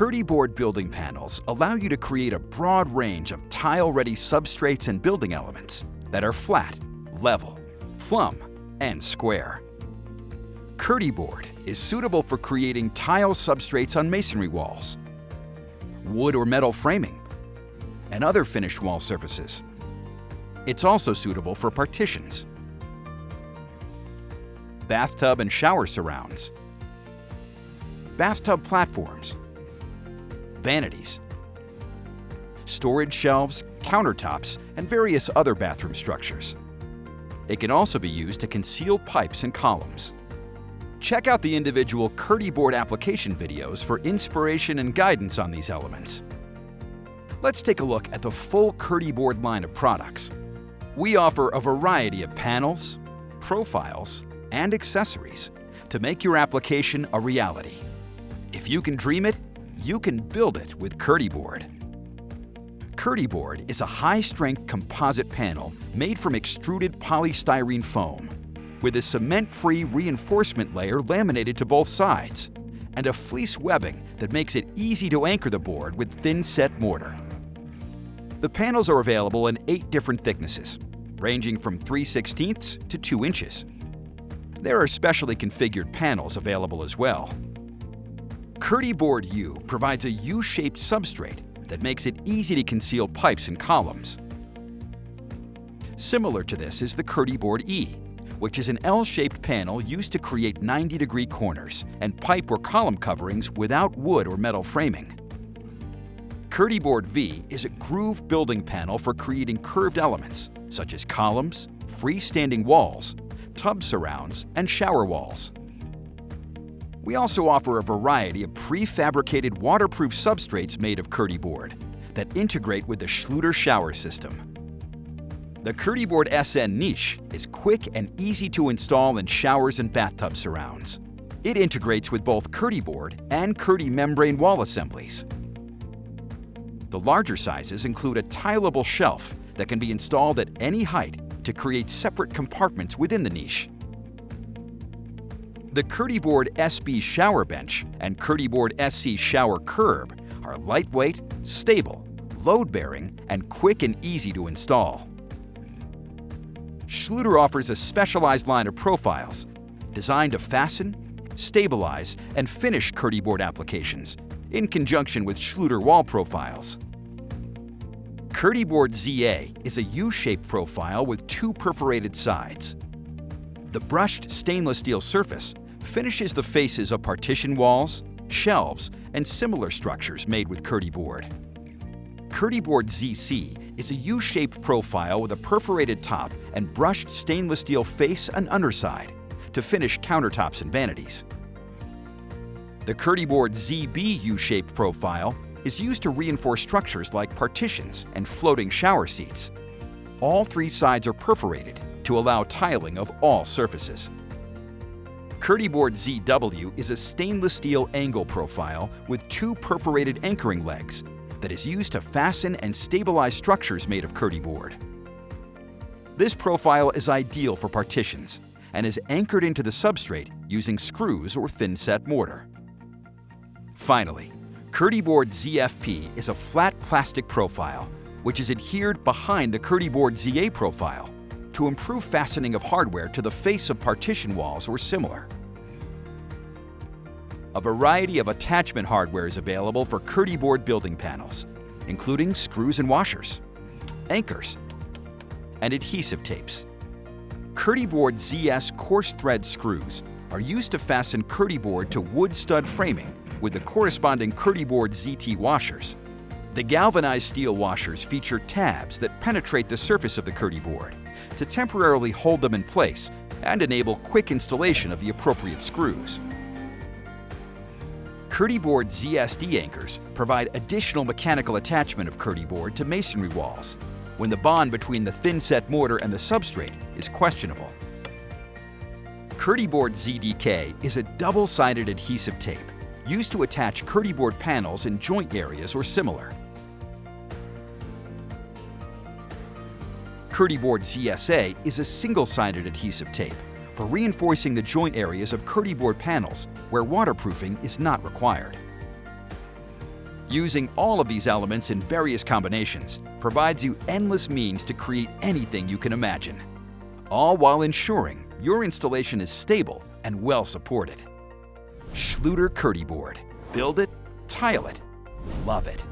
Kerdi board building panels allow you to create a broad range of tile-ready substrates and building elements that are flat, level, plumb, and square. Kerdi board is suitable for creating tile substrates on masonry walls, wood or metal framing, and other finished wall surfaces. It's also suitable for partitions, bathtub and shower surrounds, bathtub platforms, vanities, storage shelves, countertops, and various other bathroom structures. It can also be used to conceal pipes and columns. Check out the individual Kerdi board application videos for inspiration and guidance on these elements. Let's take a look at the full Kerdi board line of products. We offer a variety of panels, profiles, and accessories to make your application a reality. If you can dream it, you can build it with Kerdi board. Kerdi board is a high-strength composite panel made from extruded polystyrene foam, with a cement-free reinforcement layer laminated to both sides, and a fleece webbing that makes it easy to anchor the board with thin-set mortar. The panels are available in 8 different thicknesses, ranging from 3/16 to 2 inches. There are specially configured panels available as well. Kerdi board U provides a U-shaped substrate that makes it easy to conceal pipes and columns. Similar to this is the Kerdi board E, which is an L-shaped panel used to create 90-degree corners and pipe or column coverings without wood or metal framing. Kerdi board V is a groove building panel for creating curved elements, such as columns, freestanding walls, tub surrounds, and shower walls. We also offer a variety of prefabricated waterproof substrates made of Kerdi board that integrate with the Schluter shower system. The Kerdi board SN niche is quick and easy to install in showers and bathtub surrounds. It integrates with both Kerdi board and Kerdi membrane wall assemblies. The larger sizes include a tileable shelf that can be installed at any height to create separate compartments within the niche. The Kerdi board SB shower bench and Kerdi board SC shower curb are lightweight, stable, load-bearing, and quick and easy to install. Schluter offers a specialized line of profiles designed to fasten, stabilize, and finish Kerdi board applications in conjunction with Schluter wall profiles. Kerdi board ZA is a U-shaped profile with 2 perforated sides. The brushed stainless steel surface finishes the faces of partition walls, shelves, and similar structures made with Kerdi board. Kerdi board ZC is a U-shaped profile with a perforated top and brushed stainless steel face and underside to finish countertops and vanities. The Kerdi board ZB U-shaped profile is used to reinforce structures like partitions and floating shower seats. All 3 sides are perforated to allow tiling of all surfaces. Kerdi board ZW is a stainless steel angle profile with 2 perforated anchoring legs that is used to fasten and stabilize structures made of Kerdi board. This profile is ideal for partitions and is anchored into the substrate using screws or thin-set mortar. Finally, Kerdi board ZFP is a flat plastic profile which is adhered behind the Kerdi board ZA profile to improve fastening of hardware to the face of partition walls or similar. A variety of attachment hardware is available for Kerdi board building panels, including screws and washers, anchors, and adhesive tapes. Kerdi board ZS coarse thread screws are used to fasten Kerdi board to wood stud framing with the corresponding Kerdi board ZT washers. The galvanized steel washers feature tabs that penetrate the surface of the Kerdi board to temporarily hold them in place and enable quick installation of the appropriate screws. Kerdi board ZSD anchors provide additional mechanical attachment of Kerdi board to masonry walls when the bond between the thin-set mortar and the substrate is questionable. Kerdi board ZDK is a double-sided adhesive tape used to attach Kerdi board panels in joint areas or similar. Kerdi board ZSA is a single-sided adhesive tape for reinforcing the joint areas of Kerdi board panels where waterproofing is not required. Using all of these elements in various combinations provides you endless means to create anything you can imagine, all while ensuring your installation is stable and well supported. Schluter Curdy Board. Build it, tile it, love it.